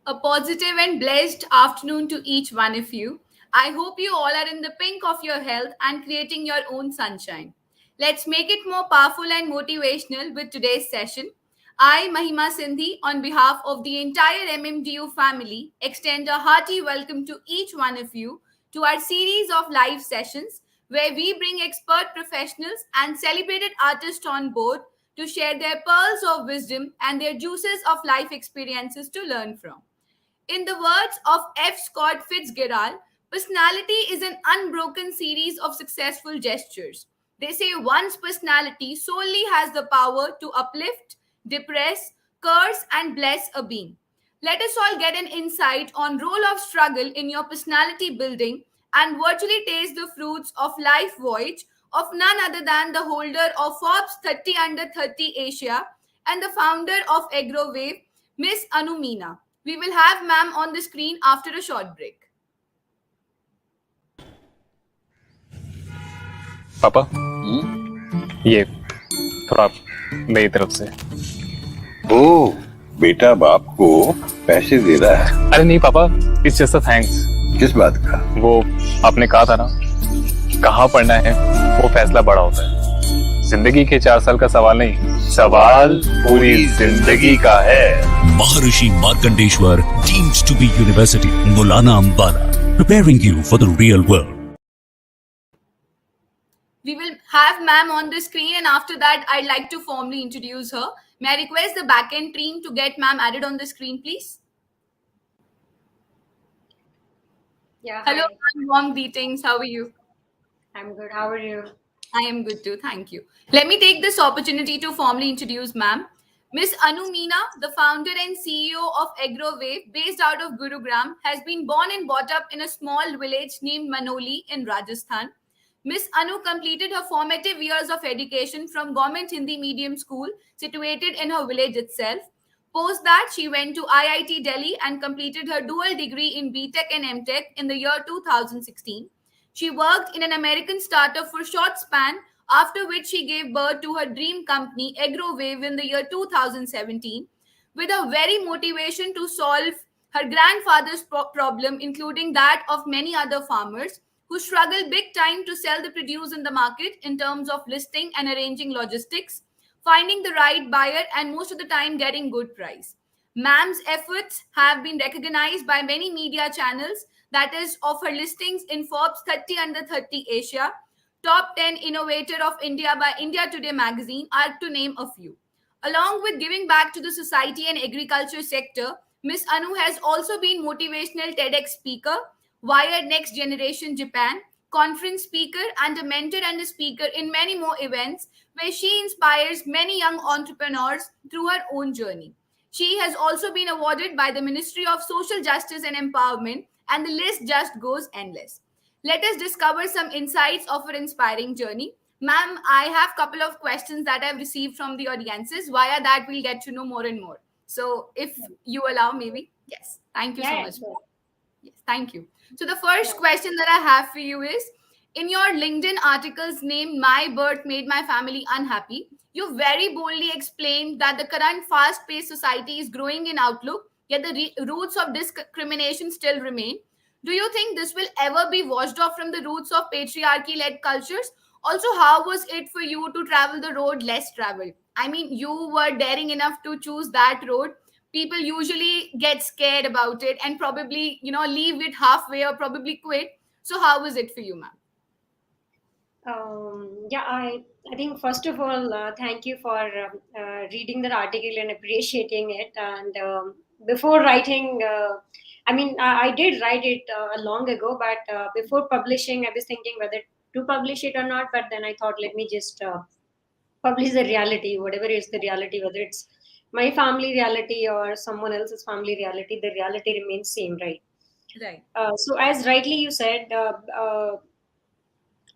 A positive and blessed afternoon to each one of you. I hope you all are in the pink of your health and creating your own sunshine. Let's make it more powerful and motivational with today's session. I, Mahima Sindhi, on behalf of the entire MMDU family, extend a hearty welcome to each one of you to our series of live sessions where we bring expert professionals and celebrated artists on board to share their pearls of wisdom and their juices of life experiences to learn from. In the words of F. Scott Fitzgerald, personality is an unbroken series of successful gestures. They say one's personality solely has the power to uplift, depress, curse, and bless a being. Let us all get an insight on role of struggle in your personality building and virtually taste the fruits of life voyage of none other than the holder of Forbes 30 Under 30 Asia and the founder of AGROWAVE, Miss Anu Meena. We will have ma'am on the screen after a short break. पापा ये थोड़ा मेरी तरफ से। ओ बेटा बाप को पैसे दे रहा है? अरे नहीं पापा, इट्स जस्ट अ थैंक्स। किस बात का? वो आपने कहा था ना, कहाँ पढ़ना है वो फैसला बड़ा होता है। जिंदगी के 4 साल का सवाल नहीं, सवाल पूरी जिंदगी का है। Maharishi Markandeshwar deemed to be University, Maulana Ambala, preparing you for the real world. We will have ma'am on the screen, and after that, I'd like to formally introduce her. May I request the backend team to get ma'am added on the screen, please? Yeah. Hello, Hi. ma'am. Warm greetings. How are you? I'm good. How are you? I am good too. Thank you. Let me take this opportunity to formally introduce ma'am. Miss Anu Meena, the founder and CEO of AGROWAVE, based out of Gurugram, has been born and brought up in a small village named Manoli in Rajasthan. Miss Anu completed her formative years of education from Government Hindi Medium School situated in her village itself. Post that, she went to IIT Delhi and completed her dual degree in BTech and MTech in the year 2016. She worked in an American startup for a short span, after which she gave birth to her dream company, AGROWAVE, in the year 2017, with a very motivation to solve her grandfather's problem, including that of many other farmers who struggle big time to sell the produce in the market in terms of listing and arranging logistics, finding the right buyer, and most of the time getting good price. Ma'am's efforts have been recognized by many media channels, that is, of her listings in Forbes 30 Under 30 Asia, Top 10 Innovator of India by India Today magazine, are to name a few. Along with giving back to the society and agriculture sector, Miss Anu has also been motivational TEDx speaker, Wired Next Generation Japan, conference speaker, and a mentor and a speaker in many more events where she inspires many young entrepreneurs through her own journey. She has also been awarded by the Ministry of Social Justice and Empowerment, and the list just goes endless. Let us discover some insights of her inspiring journey. Ma'am, I have a couple of questions that I've received from the audiences. Via that, we'll get to know more and more. So, if you allow, maybe. Yes. Thank you so Yeah, much. sure. Yes, thank you. So, the first question that I have for you is, in your LinkedIn articles named My Birth Made My Family Unhappy, you very boldly explained that the current fast paced society is growing in outlook, yet the roots of discrimination still remain. Do you think this will ever be washed off from the roots of patriarchy led cultures? Also, how was it for you to travel the road less traveled? I mean, you were daring enough to choose that road. People usually get scared about it and probably, leave it halfway or probably quit. So, how was it for you, ma'am? Yeah, I think first of all, thank you for reading that article and appreciating it. And before writing, I did write it long ago, but before publishing, I was thinking whether to publish it or not. But then I thought, let me just publish the reality, whatever is the reality, whether it's my family reality or someone else's family reality, the reality remains same, right? Right. So as rightly you said,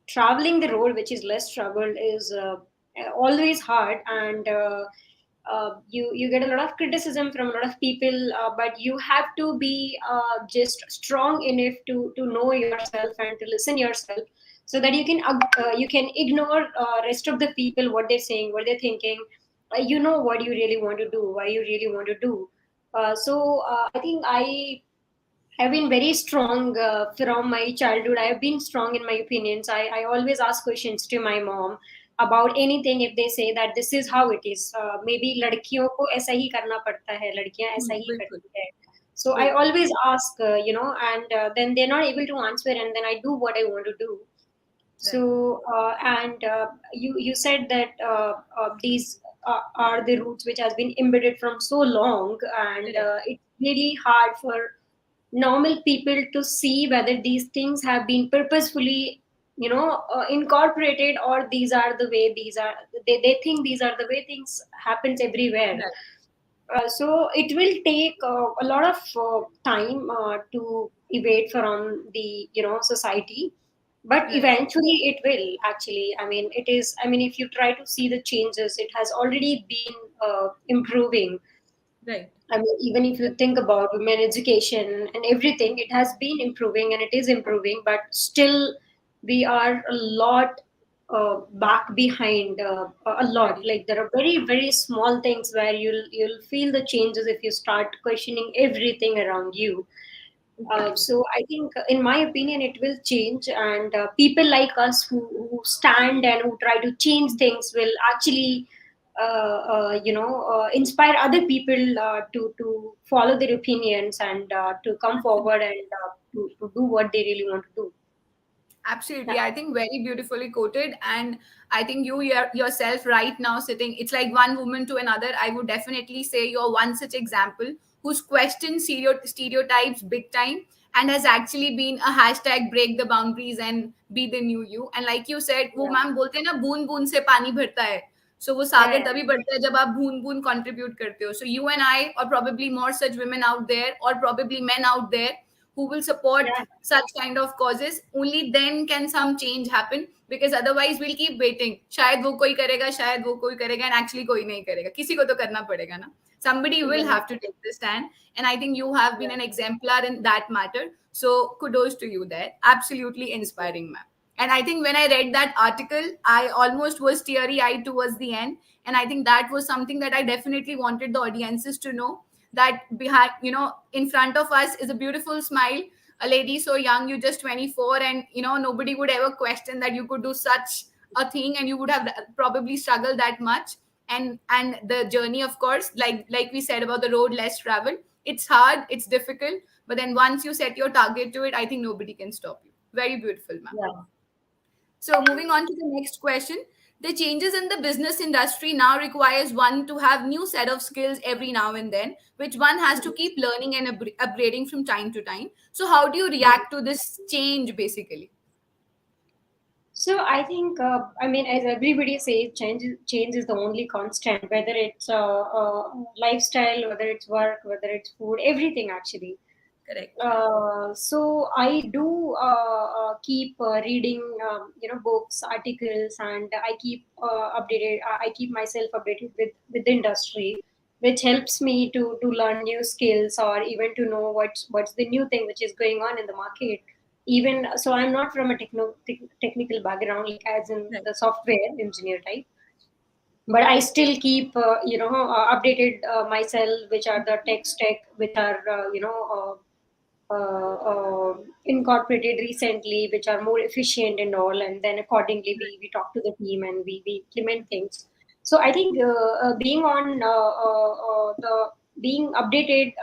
traveling the road which is less traveled is always hard, and you get a lot of criticism from a lot of people, but you have to be just strong enough to know yourself and to listen yourself, so that you can ignore rest of the people, what they're saying, what they're thinking. You know what you really want to do, why you really want to do. I think I have been very strong from my childhood. I have been strong in my opinions. I always ask questions to my mom about anything if they say that this is how it is. Maybe लड़कियों को ऐसा ही करना पड़ता है, लड़कियां ऐसा ही बिल्कुल करती है. So I बिल्कुल always ask, and then they're not able to answer, and then I do what I want to do. right So, you said that these are the roots which has been embedded from so long, and correct it's really hard for normal people to see whether these things have been purposefully, incorporated, or these are the way these are. They think these are the way things happens everywhere. right So it will take a lot of time to evade from the society, but right eventually it will actually. I mean, it is. I mean, if you try to see the changes, it has already been improving. right I mean, even if you think about women education and everything, it has been improving and it is improving, but still we are a lot back behind, a lot. very Like there are very very small things where you'll feel the changes if you start questioning everything around you. exactly So I think, in my opinion, it will change, and people like us who stand and who try to change things will actually, inspire other people to follow their opinions and to come forward absolutely and to do what they really want to do. Absolutely. Yeah, I think very beautifully quoted. And I think yourself right now sitting, it's like one woman to another. I would definitely say you're one such example who's questioned stereotypes big time and has actually been a hashtag break the boundaries and be the new you. And like you said, वो yeah, ma'am बोलते हैं ना बूंद बूंद से पानी भरता है. So वो yeah, सागर yeah, तभी बढ़ता है जब आप बूंद बूंद contribute करते हो. So you and I, or probably more such women out there, or probably men out there, who will support yeah, such kind of causes, only then can some change happen, because otherwise we'll keep waiting. शायद वो कोई करेगा, शायद वो कोई करेगा, and actually कोई नहीं करेगा. किसी को तो करना पड़ेगा ना. Somebody will yeah, have to take the stand, and I think you have been yeah, an exemplar in that matter. So kudos to you there. Absolutely inspiring, ma'am. And I think when I read that article, I almost was teary eyed towards the end. And I think that was something that I definitely wanted the audiences to know, that behind, in front of us is a beautiful smile, a lady so young, you just 24, and nobody would ever question that you could do such a thing, and you would have probably struggled that much. And the journey, of course, like we said about the road less traveled, it's hard, it's difficult, but then once you set your target to it, I think nobody can stop you. Very beautiful, ma'am. yeah. So moving on to the next question. The changes in the business industry now requires one to have new set of skills every now and then, which one has to keep learning and upgrading from time to time. So how do you react to this change basically? So I think, I mean, as everybody says, change is the only constant. Whether it's lifestyle, whether it's work, whether it's food, everything actually. Correct. So I do keep reading, books, articles, and I keep updated. I keep myself updated with the industry, which helps me to learn new skills, or even to know what's the new thing which is going on in the market. Even so, I'm not from a technical background, like as in Right. the software engineer type, but I still keep updated myself, which are the tech stack, which are incorporated recently, which are more efficient and all, and then accordingly we talk to the team and we implement things. So I think being on the being updated,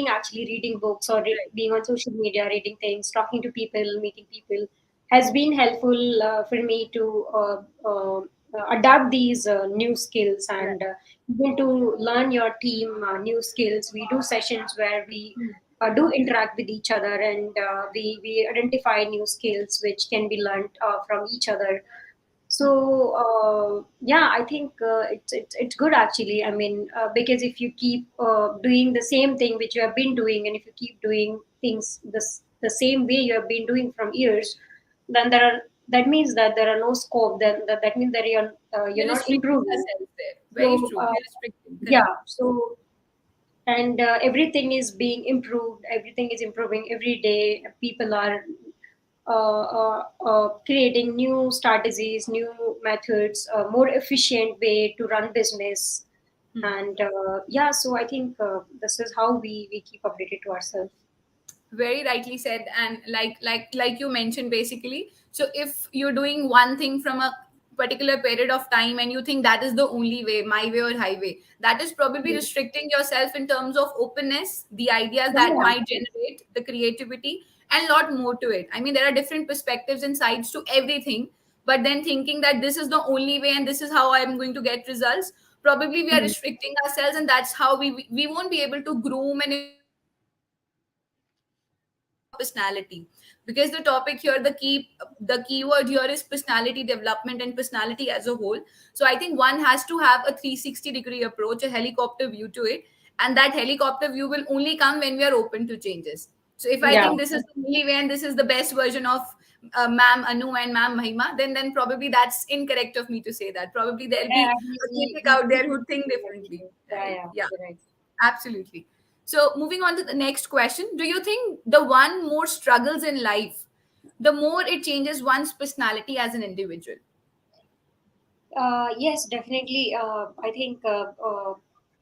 actually reading books, or Right. being on social media, reading things, talking to people, meeting people, has been helpful for me to adapt these new skills, Right. and even to learn your team new skills. We do sessions where we Hmm. do interact with each other, and we identify new skills which can be learned from each other. So yeah, I think it's good actually. I mean, because if you keep doing the same thing which you have been doing, and if you keep doing things the same way you have been doing from years, then that means that there are no scope. Then that means that you're We're not restricting improving. ourselves there. Very So true. We're restricting. yeah, Correct. so, and everything is being improved, everything is improving every day. People are creating new strategies, new methods, a more efficient way to run business. And so I think this is how we keep updated to ourselves. Very rightly said. And like you mentioned, basically, so if you're doing one thing from a particular period of time and you think that is the only way, my way or highway, that is probably Mm. restricting yourself in terms of openness, the ideas Yeah, that yeah. might generate the creativity, and a lot more to it. I mean, there are different perspectives and sides to everything, but then thinking that this is the only way and this is how I'm going to get results, probably we are Mm. restricting ourselves, and that's how we won't be able to groom and improve our personality. Because the topic here, the keyword here is personality development and personality as a whole. So I think one has to have a 360-degree approach, a helicopter view to it, and that helicopter view will only come when we are open to changes. So if I think Yeah. this is the only way and this is the best version of Ma'am Anu and Ma'am Mahima, then probably that's incorrect of me to say that. Probably there'll Yeah, be a critic out there who think differently, yeah, right? yeah, Yeah, you're right. absolutely. So moving on to the next question, do you think the one more struggles in life, the more it changes one's personality as an individual? Yes, definitely. I think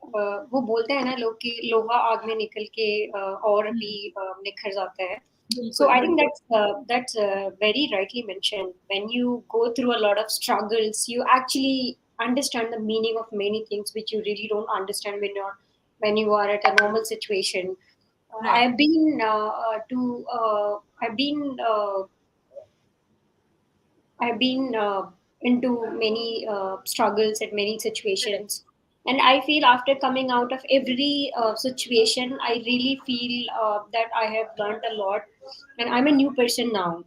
वो बोलते हैं ना लोग कि लोहा आग में निकल के और भी निखर जाता है. So बिल्कुल. I think that's very rightly mentioned. When you go through a lot of struggles, you actually understand the meaning of many things which you really don't understand when you are at a normal situation. Right. I've been into many struggles and many Correct. situations. And I feel after coming out of every situation, I really feel that I have learned a lot and I'm a new person now.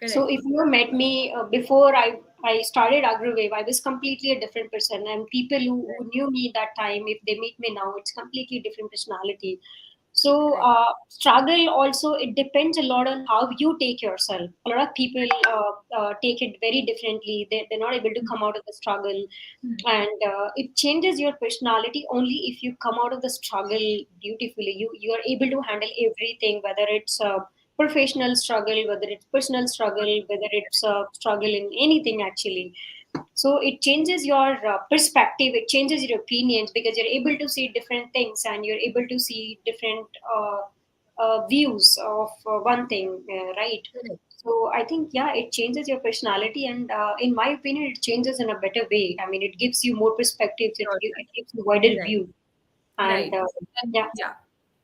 So Correct. if you met me before I started AgroWave, I was completely a different person. And people who knew me that time, if they meet me now, it's completely different personality. So Correct. struggle also, it depends a lot on how you take yourself. A lot of people take it very differently. They're not able to come out of the struggle, and it changes your personality only if you come out of the struggle beautifully. You are able to handle everything, whether it's professional struggle, whether it's personal struggle, whether it's struggle in anything actually. So it changes your perspective, it changes your opinions because you're able to see different things and you're able to see different views of one thing, right? Correct. So I think, yeah, it changes your personality, and in my opinion, it changes in a better way. I mean, it gives you more perspectives, Sure. it gives you wider Right. view, and Right. And yeah. yeah,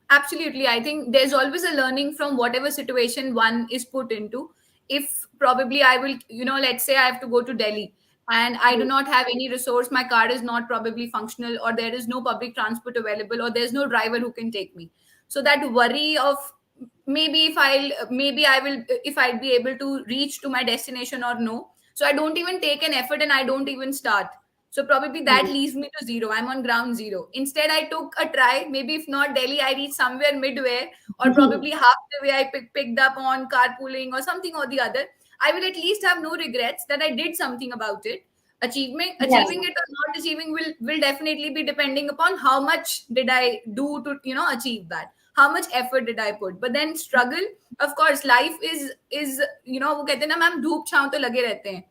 absolutely. I think there's always a learning from whatever situation one is put into. If probably I will, let's say I have to go to Delhi and I do Mm. not have any resource, my car is not probably functional, or there is no public transport available, or there's no driver who can take me. So that worry of maybe I will, if I'll be able to reach to my destination or no. So I don't even take an effort and I don't even start. So probably that Mm. leaves me to zero. I'm on ground zero. Instead, I took a try. Maybe if not Delhi, I reached somewhere midway, or probably half the way I picked up on carpooling or something or the other. I will at least have no regrets that I did something about it. Yeah. Achieving it or not achieving will definitely be depending upon how much did I do to achieve that. How much effort did I put? But then struggle, of course, life is वो कहते हैं ना ma'am धूप छांव तो लगे रहते हैं.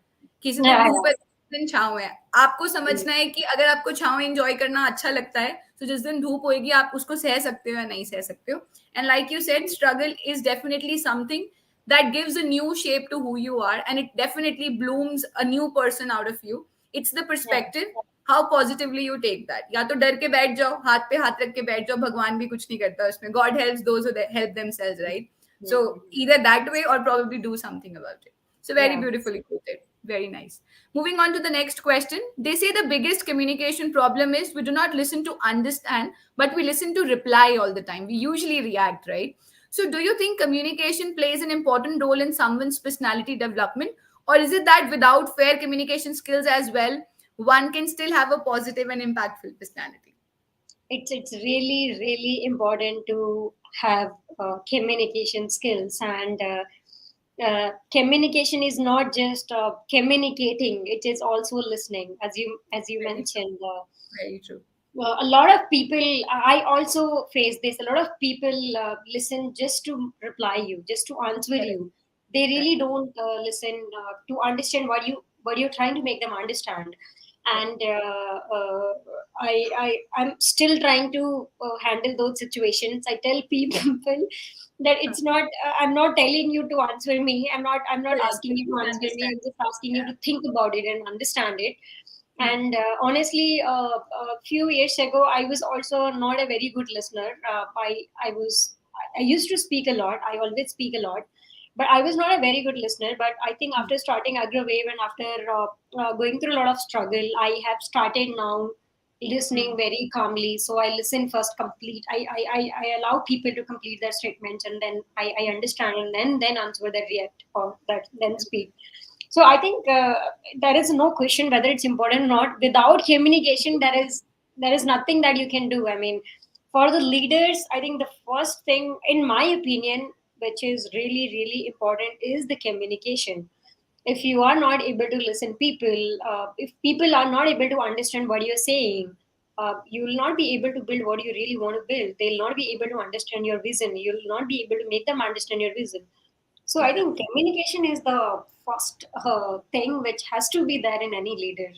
किसी दिन Yeah. धूप है, किसी दिन छांव है. आपको समझना है कि अगर आपको छांव एंजॉय करना अच्छा लगता है तो जिस दिन धूप होएगी आप उसको सह सकते हो या नहीं सह सकते हो. And like you said, struggle is definitely something that gives a new shape to who you are, and it definitely blooms a new person out of you. It's the Yeah. perspective, how positively you take that. या तो डर के बैठ जाओ, हाथ पे हाथ रख के बैठ जाओ, भगवान भी कुछ नहीं करता उसमें. God helps those who help themselves, right? So Mm. either that way or probably do something about it. So very Yeah. beautifully quoted. Very nice. Moving on to the next question. They say the biggest communication problem is we do not listen to understand, but we listen to reply all the time. We usually react, right? So do you think communication plays an important role in someone's personality development? Or is it that without fair communication skills as well, one can still have a positive and impactful personality? It's really really important to have communication skills, and communication is not just communicating, it is also listening, as you Very true. mentioned. Very true. A lot of people, I also face this, a lot of people listen just to reply you, just to answer Correct. you. They Correct. really don't listen to understand what you're trying to make them understand. and I'm still trying to handle those situations. I tell people that it's not. I'm not telling you to answer me. I'm not Correct. asking you to Completely answer me. understand. I'm just asking you Yeah. to think about it and understand it. Hmm. And honestly, a few years ago, I was also not a very good listener. I used to speak a lot. I always speak a lot, but I was not a very good listener. But I think Hmm. after starting AgroWave and after going through a lot of struggle, I have started now listening Hmm. very calmly. So I listen first, complete. I allow people to complete their statements, and then I understand, and then answer, that react, or that then speak. So I think there is no question whether it's important or not. Without communication, there is nothing that you can do. I mean, for the leaders, I think the first thing, in my opinion, which is really really important, is the communication. If you are not able to listen people, if people are not able to understand what you're saying, you will not be able to build what you really want to build. They'll not be able to understand your vision. You'll not be able to make them understand your vision. So I think Exactly. communication is the first thing which has to be there in any leader.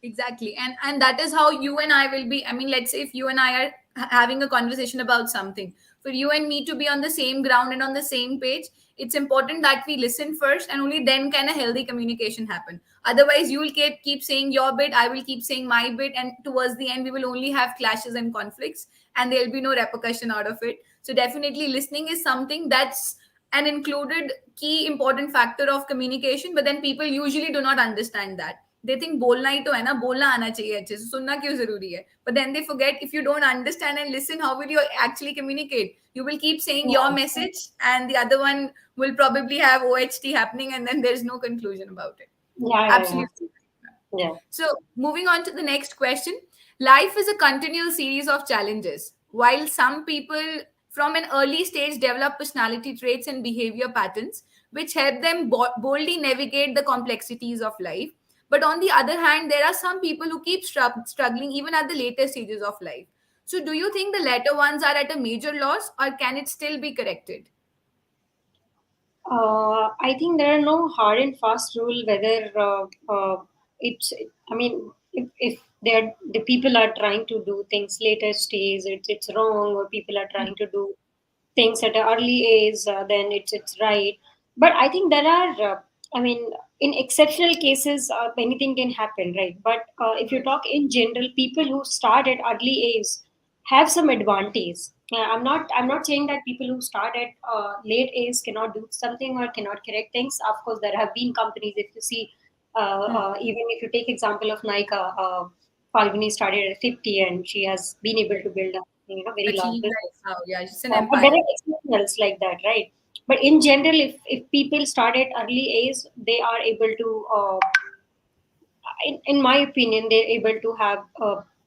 Exactly. And that is how you and I will be. I mean, let's say if you and I are having a conversation about something, for you and me to be on the same ground and on the same page, it's important that we listen first, and only then can a healthy communication happen. Otherwise, you will keep saying your bit, I will keep saying my bit, and towards the end we will only have clashes and conflicts, and there'll be no repercussion out of it. So definitely listening is something that's an included key important factor of communication, but then people usually do not understand that. They think बोलना ही तो है ना, बोलना आना चाहिए अच्छे से, सुनना क्यों जरूरी है. But then they forget, if you don't understand and listen, how will you actually communicate? You will keep saying your Yeah, message, and the other one will probably have OHT happening, and then there's no conclusion about it. yeah, yeah, yeah. Absolutely. Yeah. So, moving on to the next question. Life is a continual series of challenges. While some people from an early stage develop personality traits and behavior patterns which help them boldly navigate the complexities of life, but on the other hand, there are some people who keep struggling even at the later stages of life. So, do you think the latter ones are at a major loss, or can it still be corrected? I think there are no hard and fast rule whether it's. I mean, if the people are trying to do things later stage, it's wrong, or people are trying to do things at an early age, then it's right. But I think there are. I mean, in exceptional cases, anything can happen, right? But if you Right. talk in general, people who start at early age have some advantage. I'm not saying that people who start at late age cannot do something or cannot correct things. Of course, there have been companies. If you see, Hmm. even if you take example of Nika, Falguni started at 50 and she has been able to build a very large Achieve like business. how? Yeah, it's an But there empire. are exceptionals like that, right? But in general, if people start at early age, they are able to in my opinion, they're able to have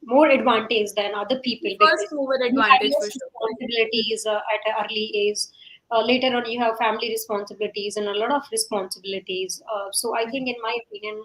more advantage than other people, First because mover you have advantage for less sure. responsibilities at an early age. Later on, you have family responsibilities and a lot of responsibilities. So I think, in my opinion,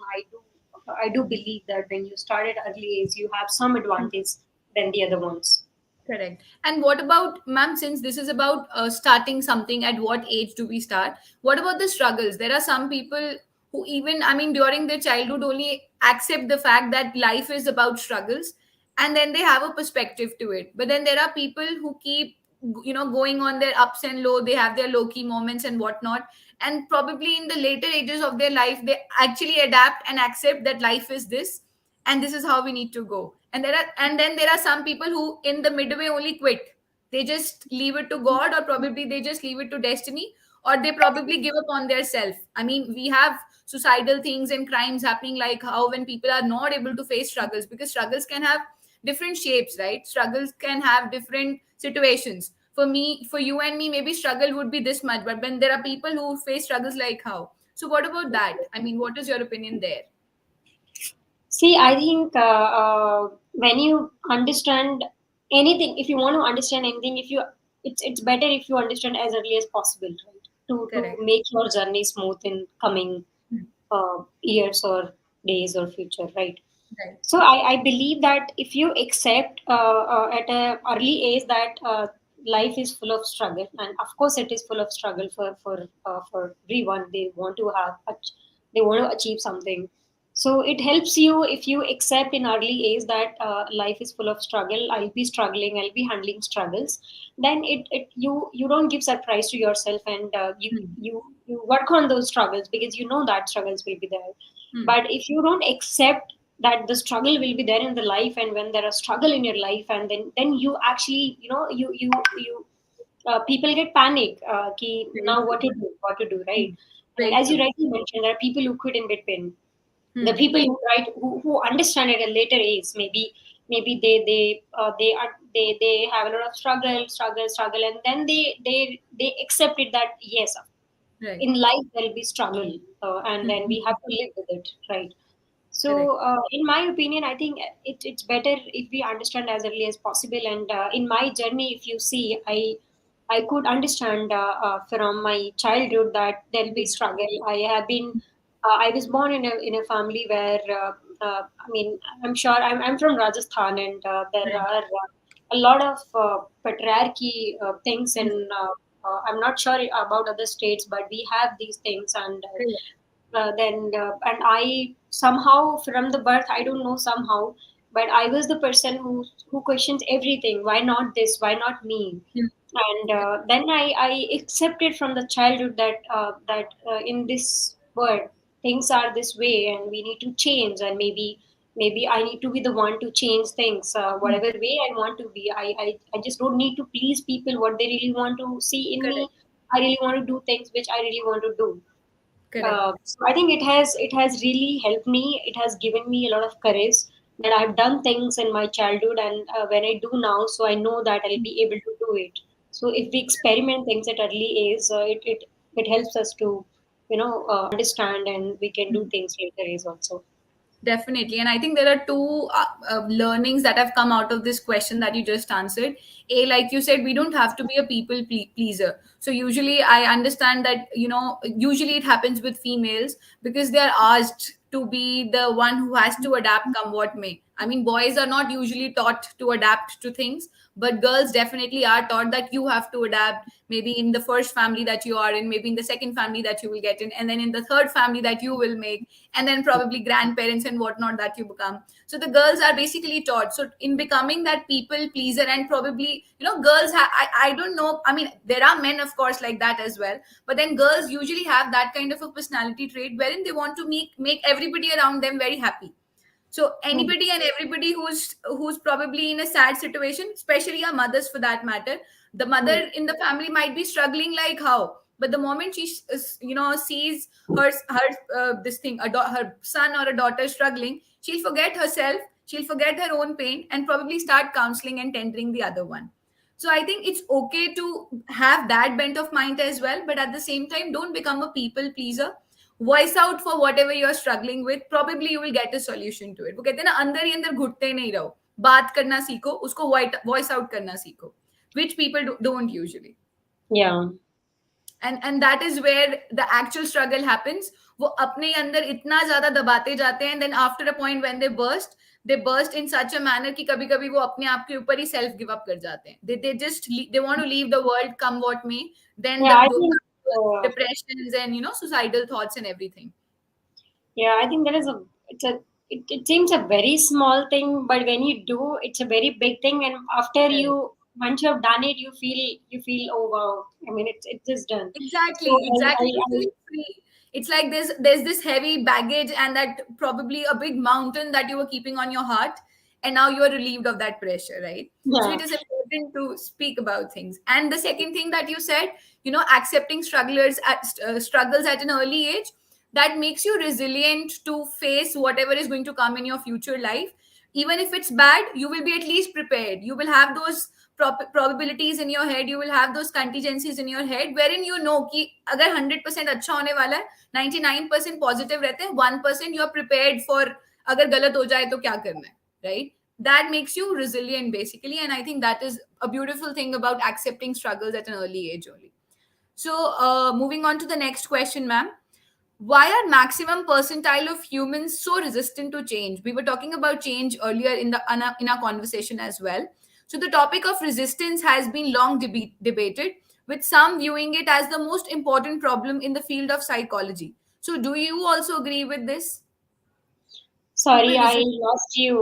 I do believe that when you start at early age, you have some advantage than the other ones. Correct. And what about, ma'am, since this is about starting something, at what age do we start? What about the struggles? There are some people who, even, I mean, during their childhood only accept the fact that life is about struggles, and then they have a perspective to it. But then there are people who keep, going on their ups and low. They have their low key moments and whatnot. And probably in the later ages of their life, they actually adapt and accept that life is this, and this is how we need to go. And then there are some people who in the midway only quit. They just leave it to God, or probably they just leave it to destiny, or they probably give up on their self. I mean, we have suicidal things and crimes happening, like how when people are not able to face struggles, because struggles can have different shapes, right? Struggles can have different situations. For me, for you and me, maybe struggle would be this much, but when there are people who face struggles like how. So what about that? I mean, what is your opinion there? See, I think when you understand anything, if you want to understand anything, if you it's better if you understand as early as possible, right? To Correct. make your journey smooth in coming years or days or future, right? Right. So I believe that if you accept at a early age that life is full of struggle, and of course it is full of struggle for everyone. They want to achieve something. So it helps you if you accept in early age that life is full of struggle. I'll be struggling. I'll be handling struggles. Then you don't give surprise to yourself, and Hmm. you work on those struggles because you know that struggles will be there. Hmm. But if you don't accept that the struggle will be there in the life, and when there are struggle in your life, and then you actually you people get panic. Ki, Very now true. what to do, right? Hmm. And Very as you true. rightly mentioned, there are people who quit in between. The Hmm. people who understand at a later age, maybe they have a lot of struggle, and then they accept it that yes, Right. in life there will be struggle, and then Hmm. we have to live with it, right? Correct. So, in my opinion, I think it's better if we understand as early as possible. And in my journey, if you see, I could understand from my childhood that there'll be struggle. I was born in a family where I mean, I'm sure I'm from Rajasthan, and there Right. are a lot of patriarchy things, Hmm. and I'm not sure about other states, but we have these things, and Correct. then and I somehow from the birth, I don't know somehow, but I was the person who questions everything. Why not this? Why not me? Hmm. And then I accepted from the childhood that in this world things are this way, and we need to change, and maybe I need to be the one to change things, Hmm. whatever way I want to be. I just don't need to please people what they really want to see in me. Correct. I really want to do things which I really want to do. Correct. So I think it has really helped me. It has given me a lot of courage that I've done things in my childhood, and when I do now, so I know that I'll be able to do it. So if we experiment things at early age, it helps us to understand, and we can do Hmm. things later age also. Definitely. And I think there are two learnings that have come out of this question that you just answered. A, like you said, we don't have to be a pleaser. So usually I understand that, usually it happens with females because they are asked to be the one who has to adapt come what may. I mean, boys are not usually taught to adapt to things, but girls definitely are taught that you have to adapt, maybe in the first family that you are in, maybe in the second family that you will get in, and then in the third family that you will make, and then probably grandparents and whatnot that you become. So the girls are basically taught. So in becoming that people pleaser, and probably, girls I don't know, I mean, there are men of course like that as well, but then girls usually have that kind of a personality trait wherein they want to make everybody around them very happy. So Hmm. anybody and everybody who's probably in a sad situation, especially our mothers for that matter, the mother Hmm. in the family might be struggling like how, but the moment she sees her this thing, her son or a daughter struggling, she'll forget herself, she'll forget her own pain, and probably start counseling and tendering the other one. So I think it's okay to have that bent of mind as well, but at the same time, don't become a people pleaser. Voice out for whatever you're struggling with, probably you will get a solution to it. वो कहते हैं ना, अंदर ही अंदर घुटते नहीं रहो, बात करना सीखो, उसको voice out करना सीखो, which people don't usually. Yeah. And that is where the actual struggle happens. वो अपने ही अंदर इतना ज्यादा दबाते जाते हैं, then after a point when they burst in such a manner कि कभी कभी वो अपने आप के ऊपर ही self give up कर जाते हैं. They just they want to leave the world come what may. Then Yeah, I think. depressions and suicidal thoughts and everything. Yeah, I think there is it seems a very small thing, but when you do, it's a very big thing. And after Correct. once you have done it, you feel oh wow. I mean, it's just done. So Exactly, exactly. You feel free. It's like there's this heavy baggage and that probably a big mountain that you were keeping on your heart, and now you are relieved of that pressure, right? So yeah, it is important to speak about things. And the second thing that you said, accepting struggles at an early age, that makes you resilient to face whatever is going to come in your future life. Even if it's bad, you will be at least prepared. You will have those probabilities in your head, you will have those contingencies in your head wherein you know कि अगर 100% अच्छा होने वाला है, 99% positive रहते हैं, 1% you are prepared for अगर गलत हो जाए तो क्या करना है, right? That makes you resilient basically, and I think that is a beautiful thing about accepting struggles at an early age only. So moving on to the next question, ma'am. Why are maximum percentile of humans so resistant to change? We were talking about change earlier in our conversation as well. So the topic of resistance has been long debated, with some viewing it as the most important problem in the field of psychology. So do you also agree with this? Sorry, People I resist. lost you.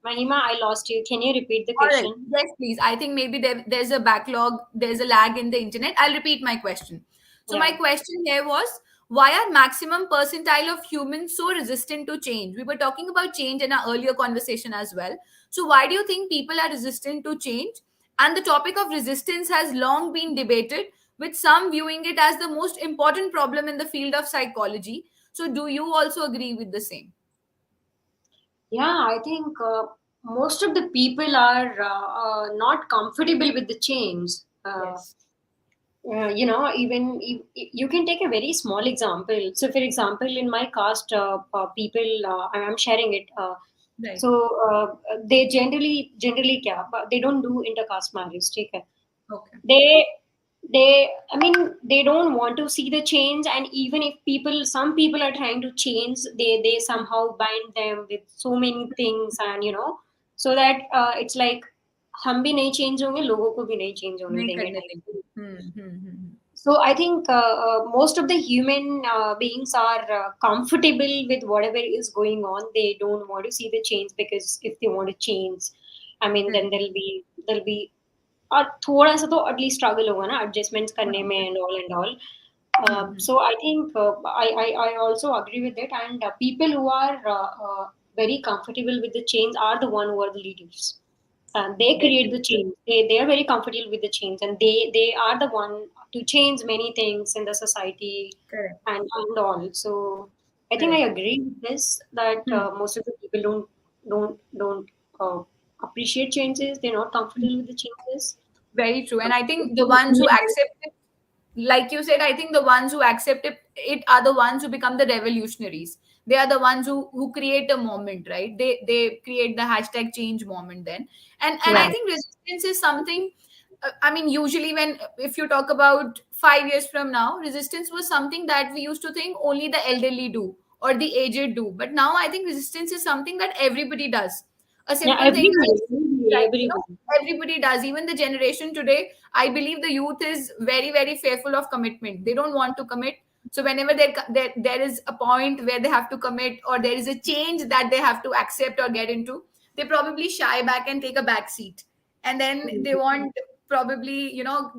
Mahima, I lost you. Can you repeat the All right. question? Yes, please. I think maybe there's a backlog, there's a lag in the internet. I'll repeat my question. So, my Yeah. question here was, why are maximum percentile of humans so resistant to change? We were talking about change in our earlier conversation as well. So, why do you think people are resistant to change? And the topic of resistance has long been debated, with some viewing it as the most important problem in the field of psychology. So, do you also agree with the same? Yeah, I think most of the people are not comfortable with the change. Yes. Even you can take a very small example. So, for example, in my caste, people, I'm sharing it. Right. So they generally kya, but they don't do intercaste marriage. ठीक है? Okay. They they don't want to see the change, and even if some people are trying to change, they somehow bind them with so many things, and so that it's like हम भी नहीं change होंगे, लोगों को भी नहीं change होने नहीं देंगे करने type. देंगे. हम्म. So I think most of the human beings are comfortable with whatever is going on. They don't want to see the change, because if they want to change, I mean, then there'll be और थोड़ा सा तो at least struggle होगा ना adjustments करने में and all. So I think I also agree with that, and people who are very comfortable with the change are the one who are the leaders. They create the change. They are very comfortable with the change, and they are the one to change many things in the society Correct. and all. So I think I Correct. agree with this, that Hmm. most of the people don't appreciate changes. They're not comfortable with the changes. Very true. And I think the Even ones who even accept it, like you said, I think the ones who accept it are the ones who become the revolutionaries. They are the ones who create a moment, right? They create the hashtag change moment then. And I yeah, think resistance is something. I mean, usually when if you talk about 5 years from now, resistance was something that we used to think only the elderly do or the aged do. But now I think resistance is something that everybody does. A yeah, simple thing like, like, everybody. everybody does. Even the generation today, I believe the youth is very very fearful of commitment. They don't want to commit. So whenever there is a point where they have to commit, or there is a change that they have to accept or get into, they probably shy back and take a back seat, and then they want probably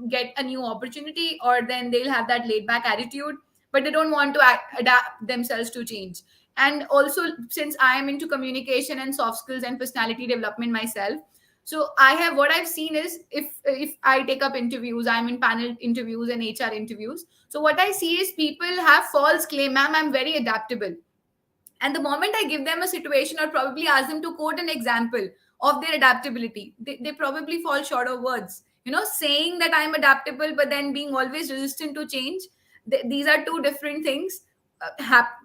get a new opportunity, or then they'll have that laid back attitude, but they don't want to adapt themselves to change. And also, since I am into communication and soft skills and personality development myself, so I have, what I've seen is, if I take up interviews, I'm in panel interviews and HR interviews. So what I see is people have false claim, ma'am, I'm very adaptable. And the moment I give them a situation or probably ask them to quote an example of their adaptability, they probably fall short of words. Saying that I'm adaptable, but then being always resistant to change, these are two different things.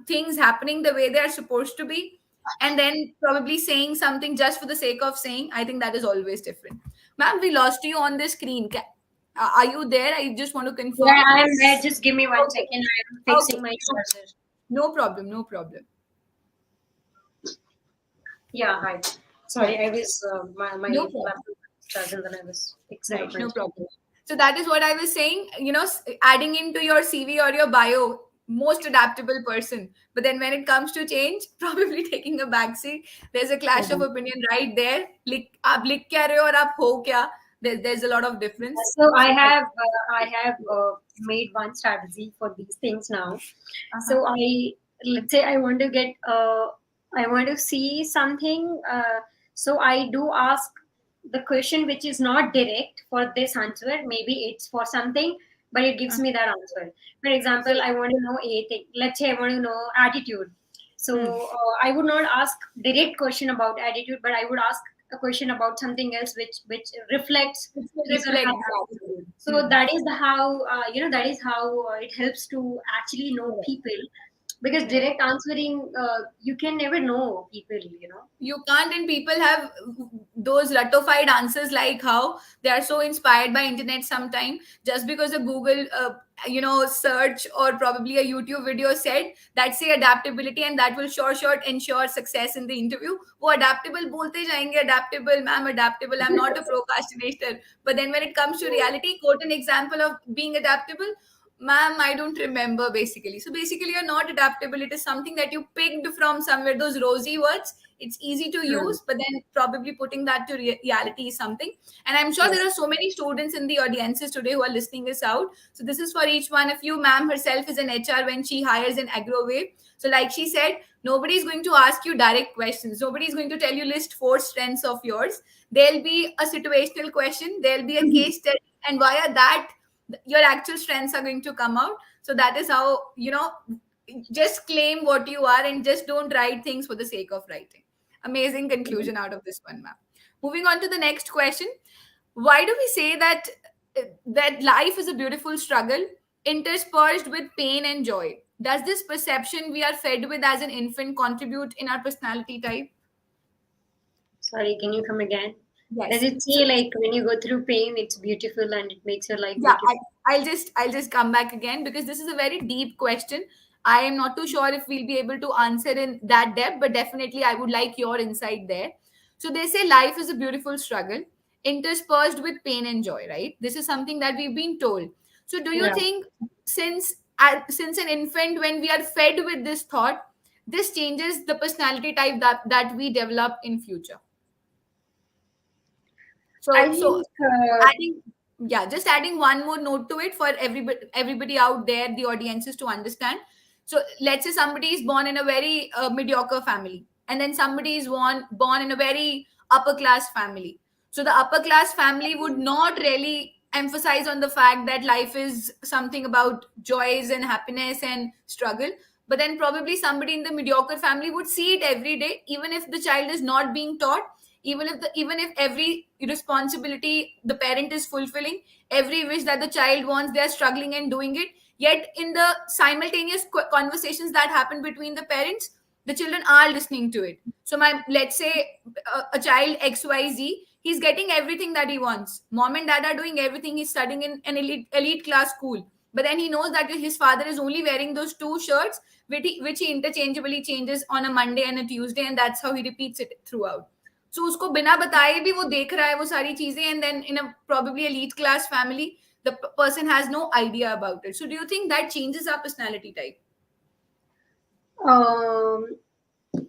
Things happening the way they are supposed to be, and then probably saying something just for the sake of saying, I think that is always different. Ma'am, we lost you on the screen. Are you there? I just want to confirm. Yeah, I am there. Just give me one Okay. second. I am Okay. fixing my charger. No problem. No problem. Yeah, hi. Sorry, I was my No problem. laptop was charging when I was fixing up Right, my no charger. problem. So that is what I was saying, adding into your CV or your bio, most adaptable person. But then when it comes to change, probably taking a backseat, there's a clash of Mhm. opinion right there. आप लिख क्या रहे हो और आप हो क्या? There's a lot of difference. So So I have made one strategy for these things now. uh-huh. So let's say I want to see something. So I do ask the question which is not direct for this answer. Maybe it's for something, but it gives Uh, me that answer. For so, example, I want to know a thing. Let's say I want to know attitude. So hmm, I would not ask direct question about attitude, but I would ask a question about something else which reflects it will his or reflect her the attitude. attitude. So that is the how that is how it helps to actually know Correct. people, because Correct. direct answering, you can never know people. You can't, and people have those ratified answers, like how they are so inspired by internet sometime, just because a Google search or probably a YouTube video said that say adaptability, and that will sure ensure success in the interview. वो adaptable बोलते जाएंगे, adaptable ma'am, adaptable, I'm not a procrastinator. But then when it comes to reality, quote an example of being adaptable, Ma'am, I don't remember basically. So basically, you're not adaptable. It is something that you picked from somewhere. Those rosy words, it's easy to Hmm. use, but then probably putting that to reality is something. And I'm sure there Yes. are so many students in the audiences today who are listening this out. So this is for each one of you. Ma'am herself is an HR when she hires an AGROWAVE. So like she said, nobody is going to ask you direct questions. Nobody is going to tell you list four strengths of yours. There'll be a situational question. There'll be a case study, and via that your actual strengths are going to come out. So that is how, just claim what you are and just don't write things for the sake of writing. Amazing conclusion out of this one, ma'am. Moving on to the next question. Why do we say that life is a beautiful struggle interspersed with pain and joy? Does this perception we are fed with as an infant contribute in our personality type? Sorry, can you come again? Does Yes. it say like when you go through pain, it's beautiful and it makes your life Yeah, beautiful? I'll just come back again because this is a very deep question. I am not too sure if we'll be able to answer in that depth, but definitely I would like your insight there. So they say life is a beautiful struggle interspersed with pain and joy, right? This is something that we've been told. So do you Yeah. think since an infant, when we are fed with this thought, this changes the personality type that we develop in future? I So think adding, yeah, just adding one more note to it for everybody out there, the audiences, to understand. So let's say somebody is born in a very mediocre family, and then somebody is born in a very upper class family. So the upper class family would not really emphasize on the fact that life is something about joys and happiness and struggle. But then probably somebody in the mediocre family would see it every day, even if the child is not being taught, even if every responsibility the parent is fulfilling, every wish that the child wants, they are struggling and doing it. Yet in the simultaneous conversations that happen between the parents, the children are listening to it. So my let's say a child XYZ, he's getting everything that he wants. Mom and dad are doing everything. He's studying in an elite class school, but then he knows that his father is only wearing those two shirts, which he interchangeably changes on a Monday and a Tuesday, and that's how he repeats it throughout. सो उसको बिना बताए भी वो देख रहा है वो सारी चीजें, and then in a probably elite class family, the person has no idea about it. So do you think that changes our personality type? um,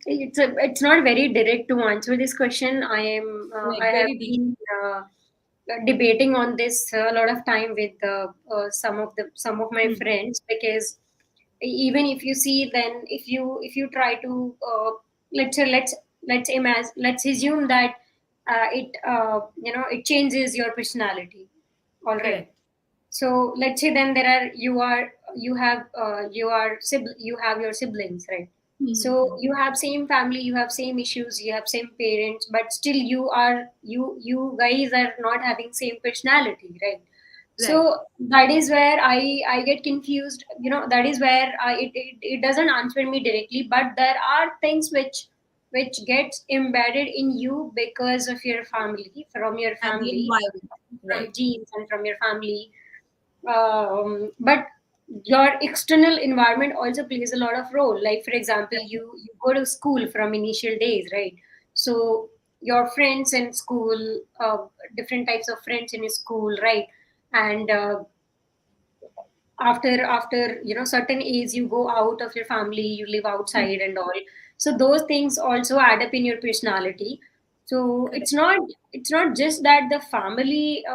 it's not very direct to answer this question. Like I have very deep. been debating on this a lot of time with some of my Hmm. friends, because even if you see, then if you try to let's say let's imagine, let's assume that it changes your personality. All right. Correct. So let's say then there are you have your siblings, right? So Hmm. you have same family, you have same issues, you have same parents, but still you guys are not having same personality, right? Right. So that is where I get confused. That is where it doesn't answer me directly, but there are things which gets embedded in you because of your family, And the environment. from Right. genes and from your family. But your external environment also plays a lot of role. Like for example, you go to school from initial days, right? So your friends in school, different types of friends in school, right? And after certain age, you go out of your family, you live Hmm. outside and all. So those things also add up in your personality. So Correct. it's not just that the family,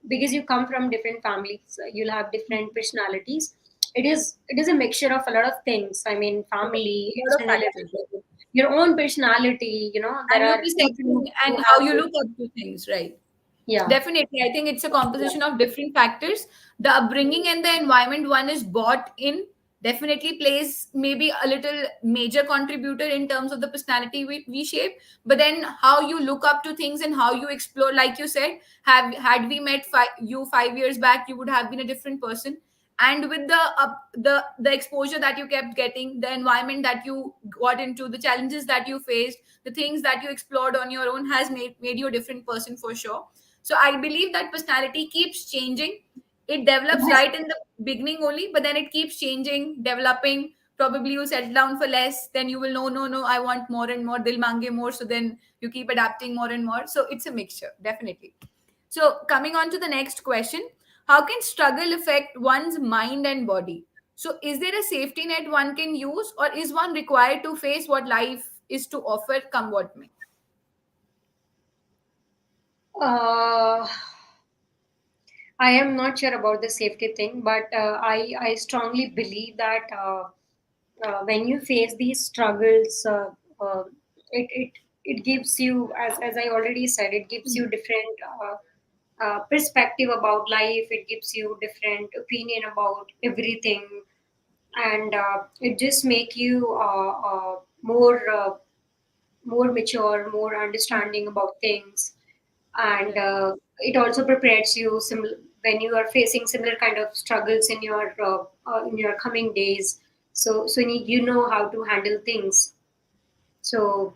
because you come from different families, you'll have different personalities. It is a mixture of a lot of things. I mean, Correct. family, A lot of external factors. environment, your own personality. There And your are people perception and who how have you this. look up to things, right? Yeah. Definitely. I think it's a Yeah. composition of different factors. The upbringing and the environment one is bought in definitely plays maybe a little major contributor in terms of the personality we shape. But then how you look up to things and how you explore, like you said, had we met you 5 years back, you would have been a different person. And with the exposure that you kept getting, the environment that you got into, the challenges that you faced, the things that you explored on your own has made you a different person for sure. So I believe that personality keeps changing. It develops Yes. right in the beginning only, but then it keeps changing, developing. Probably you settle down for less, then you will know, no, no, I want more and more, dil mange more. So then you keep adapting more and more. So it's a mixture, definitely. So coming on to the next question. How can struggle affect one's mind and body? So, is there a safety net one can use, or is one required to face what life is to offer, come what may? Uh, I am not sure about the safety thing, but I strongly believe that when you face these struggles, it it it gives you, as I already said, it gives you different perspective about life. It gives you different opinion about everything, and it just make you more mature, more understanding about things, and Right. it also prepares you when you are facing similar kind of struggles in your coming days. So you know how to handle things. So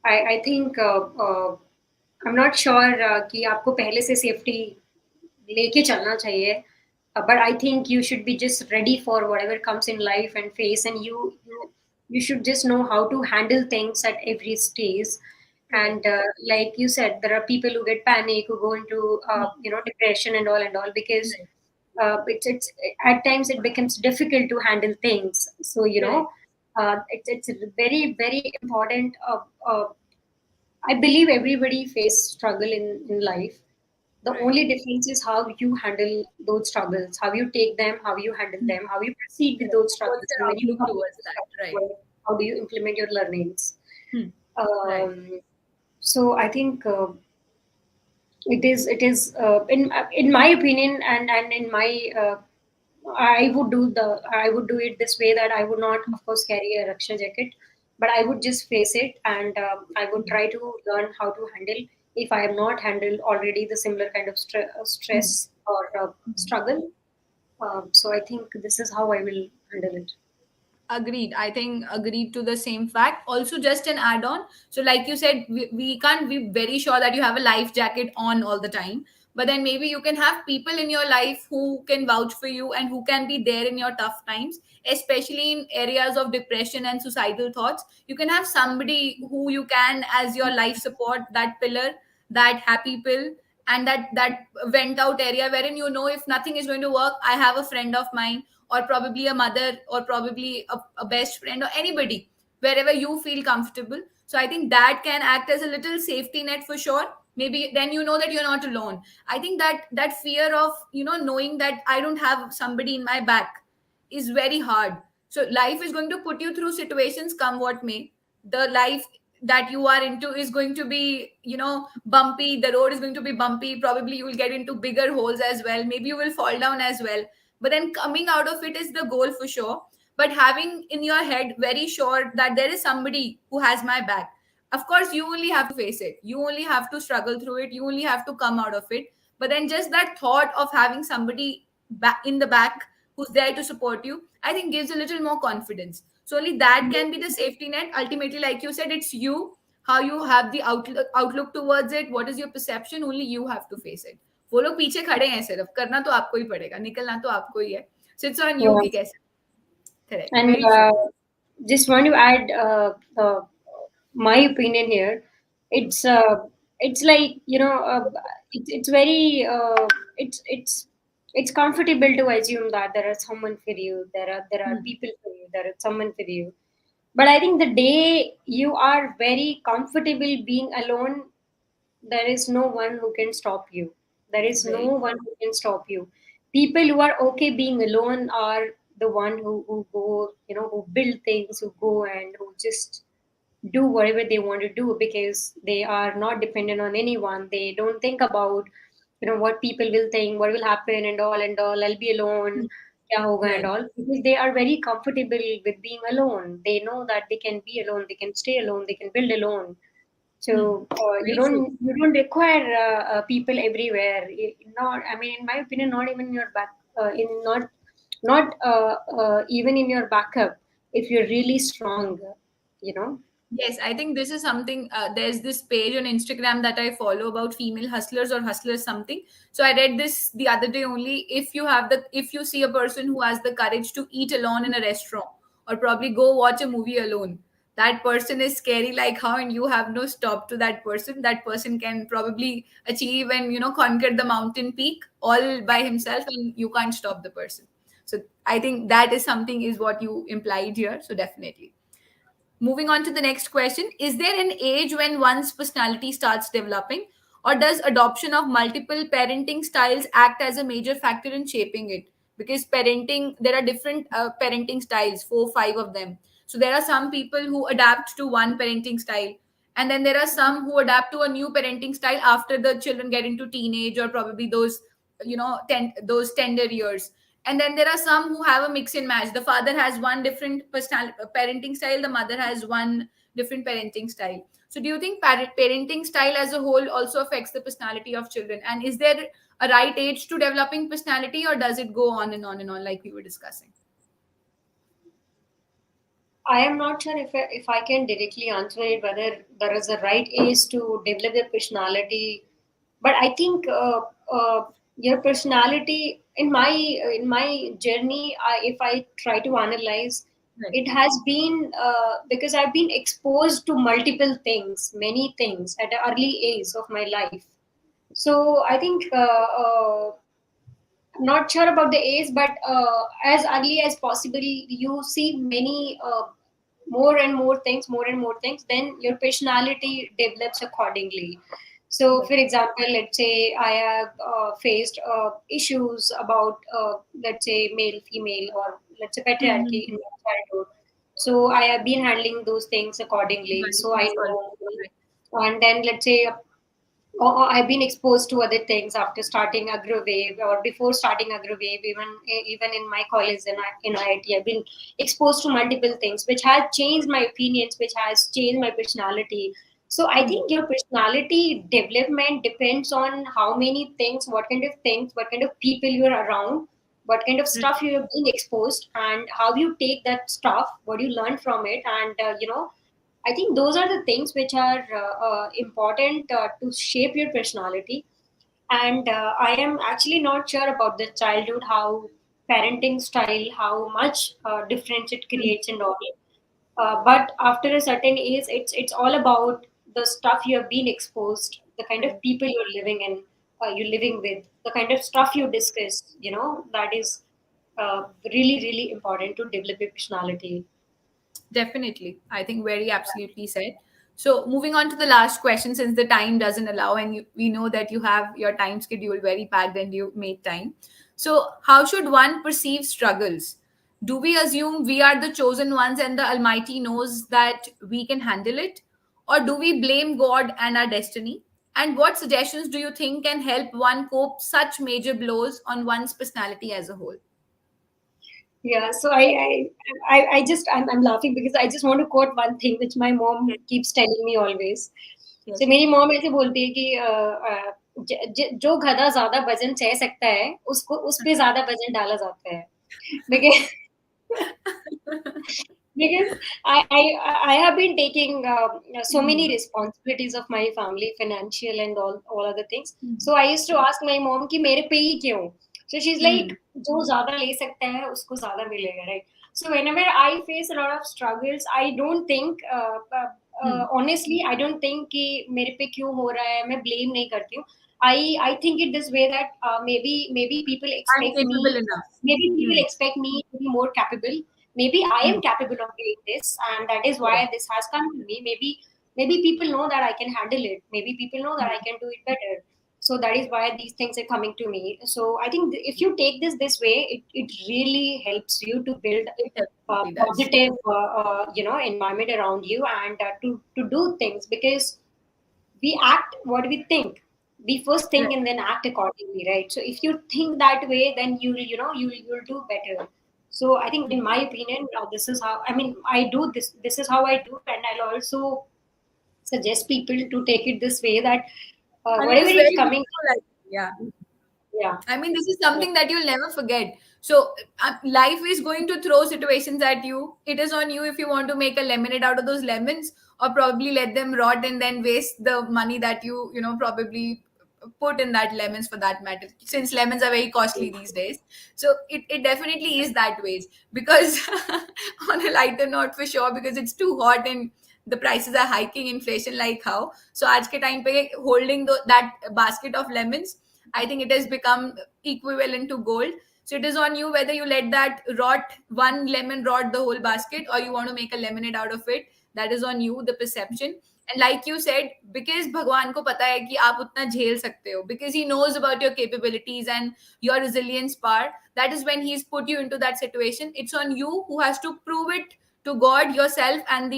I think I'm not sure कि आपको पहले से safety लेके चलना चाहिए. But I think you should be just ready for whatever comes in life and face, and you should just know how to handle things at every stage. Right. And like you said, there are people who get panic, who go into depression and all, because Right. it's at times it becomes difficult to handle things. So Right. it's very very important. I believe everybody face struggle in life. The Right. only difference is how you handle those struggles, how you take them, how you handle them, how you proceed with Right. those What's struggles, and your when you outlook come out towards of the that? Right. struggle, how do you implement your learnings? Hmm. Right. Um, so I think it is in my opinion, and in my I would do it this way, that I would not, of course, carry a Raksha jacket, but I would just face it, and I would try to learn how to handle if I have not handled already the similar kind of Hmm. stress or struggle. So I think this is how I will handle it. Agreed. I think agreed to the same fact. Also, just an add on. So, like you said, we can't be very sure that you have a life jacket on all the time. But then maybe you can have people in your life who can vouch for you and who can be there in your tough times, especially in areas of depression and suicidal thoughts. You can have somebody who you can, as your life support, that pillar, that happy pill, and that went out area wherein you know if nothing is going to work, I have a friend of mine, or probably a mother, or probably a best friend, or anybody wherever you feel comfortable. So I think that can act as a little safety net for sure. Maybe then you know that you're not alone. I think that fear of knowing that I don't have somebody in my back is very hard. So life is going to put you through situations, come what may. The life that you are into is going to be bumpy. The road is going to be bumpy. Probably you will get into bigger holes as well. Maybe you will fall down as well, but then coming out of it is the goal for sure. But having in your head very sure that there is somebody who has my back. Of course, you only have to face it, you only have to struggle through it, you only have to come out of it. But then just that thought of having somebody back in the back who's there to support you, I think gives a little more confidence. So only that can be the safety net. Ultimately, like you said, it's you, how you have the outlook towards it, what is your perception. Only you have to face it. वो लोग पीछे खड़े हैं, सिर्फ करना तो आपको ही पड़ेगा, निकलना तो आपको ही है. So it's on you कि Yes. कैसे. Correct. And Very true. just want to add my opinion here. It's it's like it's very it's comfortable to assume that there is someone for you. There are Hmm. people for you. There is someone for you. But I think the day you are very comfortable being alone, there is no one who can stop you. There is no Very one who can stop you. People who are okay being alone are the one who go, who build things, who go and who just do whatever they want to do, because they are not dependent on anyone. They don't think about, what people will think, what will happen, and all. I'll be alone. true. Kya hoga and Right. all, because they are very comfortable with being alone. They know that they can be alone, they can stay alone, they can build alone. Hmm. So you Very true. don't require people everywhere. Not, I mean, in my opinion, not even in your back, in not even in your backup. If you're really strong, you know. Yes, I think this is something. There's this page on Instagram that I follow about female hustlers or hustlers something. So I read this the other day only. If you see a person who has the courage to eat alone in a restaurant, or probably go watch a movie alone, that person is scary like how, and you have no stop to that person can probably achieve and conquer the mountain peak all by himself, and you can't stop the person. So I think that is something is what you implied here. So definitely. Moving on to the next question. Is there an age when one's personality starts developing, or does adoption of multiple parenting styles act as a major factor in shaping it? Because parenting, there are different parenting styles, 4, 5 of them. So there are some people who adapt to one parenting style, and then there are some who adapt to a new parenting style after the children get into teenage, or probably those, those tender years. And then there are some who have a mix and match. The father has one different parenting style, the mother has one different parenting style. So do you think parenting style as a whole also affects the personality of children, and is there a right age to developing personality, or does it go on and on and on like we were discussing? I am not sure if I can directly answer it whether there is a right age to develop your personality, but I think your personality in my journey, if I try to analyze, Right. it has been because I've been exposed to multiple things, many things at an early age of my life. So I think I'm not sure about the age, but as early as possible, you see many more and more things, then your personality develops accordingly. So, Right. for example, let's say I have faced issues about, let's say, male, female, or let's say patriarchy Mm-hmm. in my childhood. So, I have been handling those things accordingly. Right. So, I Sorry. know. Right. And then, let's say, or I've been exposed to other things after starting AGROWAVE or before starting AGROWAVE, even in my college and in IIT, I've been exposed to multiple things, which has changed my opinions, which has changed my personality. So I Hmm. think your personality development depends on how many things, what kind of people you're around, what kind of Hmm. stuff you have been exposed, and how you take that stuff, what you learn from it, and I think those are the things which are important to shape your personality. And I am actually not sure about the childhood, how parenting style, how much difference it Hmm. creates and all. But after a certain age, it's all about the stuff you have been exposed, the kind of Right. people you're living in, you're living with, the kind of stuff you discuss. That is really really important to develop your personality. Definitely. I think very absolutely said. So, moving on to the last question, since the time doesn't allow, and we know that you have your time schedule very packed and you made time. So, how should one perceive struggles? Do we assume we are the chosen ones and the Almighty knows that we can handle it? Or do we blame God and our destiny? And what suggestions do you think can help one cope such major blows on one's personality as a whole? Yeah, so I'm laughing because I just want to quote one thing which my mom keeps telling me always. So Yes. मेरी mom ऐसे बोलती है कि जो गधा ज्यादा वजन सह सकता है उसको उस पे ज्यादा वजन डाला जाता है because because I have been taking so many responsibilities of my family, financial and all other things. So I used to ask my mom कि मेरे पे ही क्यों? So she's like जो ज्यादा ले सकता है उसको ज्यादा मिलेगा, right? So whenever I face a lot of struggles, I don't think honestly I don't think कि मेरे पे क्यों हो रहा है, मैं blame नहीं करती हूँ. I think it this way that maybe people I'm expect me, capable enough. maybe people Hmm. expect me to be more capable. Maybe I am capable of doing this, and that is why Right. this has come to me. Maybe people know that I can handle it. Maybe people know that I can do it better. So that is why these things are coming to me. So I think if you take this way, it really helps you to build It a definitely does. positive environment around you, and to do things, because we act what we think. We first think Right. and then act accordingly, right? So if you think that way, then you'll do better. So I think in my opinion, this is how, I mean, I do this is how I do, and I'll also suggest people to take it this way, that And it whatever is is very coming, beautiful. Yeah. yeah, I mean, this is yeah, something that you'll never forget. So, life is going to throw situations at you. It is on you if you want to make a lemonade out of those lemons, or probably let them rot and then waste the money that you probably put in that, lemons for that matter, since lemons are very costly these days. So it definitely is that ways, because on a lighter note, for sure, because it's too hot and the prices are hiking, inflation like how. So आज के time पे holding that basket of lemons, I think it has become equivalent to gold. So it is on you whether you let that one lemon rot the whole basket, or you want to make a lemonade out of it. That is on you, the perception. And like you said, because भगवान को पता है कि आप उतना झेल सकते हो, because he knows about your capabilities and your resilience power, that is when he's put you into that situation. It's on you who has to prove it to God, yourself, and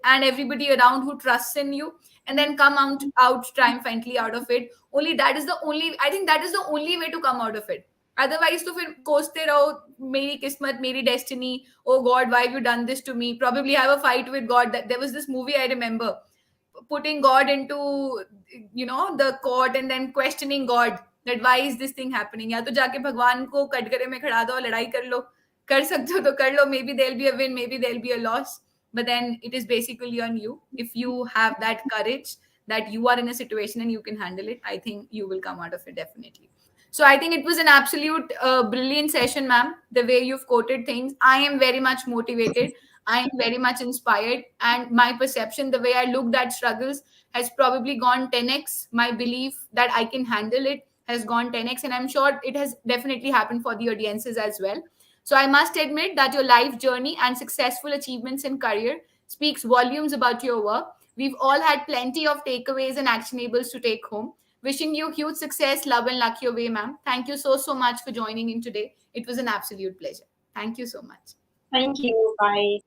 and everybody around who trusts in you, and then come out triumphantly out of it. Only that is the only, I think that is the only way to come out of it. Otherwise तो फिर कोसते रहो, मेरी किस्मत, मेरी destiny, oh God, why have you done this to me? Probably have a fight with God. That there was this movie I remember, putting God into, the court, and then questioning God that why is this thing happening. या तो जाके भगवान को कटघरे में खड़ा दो और लड़ाई कर लो, कर सकते हो तो कर लो, maybe there'll be a win, maybe there'll be a loss, but then it is basically on you. If you have that courage that you are in a situation and you can handle it, I think you will come out of it definitely. So I think it was an absolute brilliant session, ma'am. The way you've quoted things, I am very much motivated. I am very much inspired, and my perception, the way I looked at struggles, has probably gone 10x. My belief that I can handle it has gone 10x, and I'm sure it has definitely happened for the audiences as well. So I must admit that your life journey and successful achievements in career speaks volumes about your work. We've all had plenty of takeaways and actionables to take home. Wishing you huge success, love, and luck your way, ma'am. Thank you so much for joining in today. It was an absolute pleasure. Thank you so much. Thank you. Bye.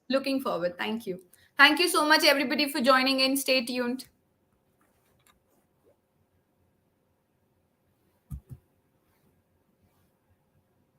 Looking forward. Thank you. Thank you so much, everybody, for joining in. Stay tuned.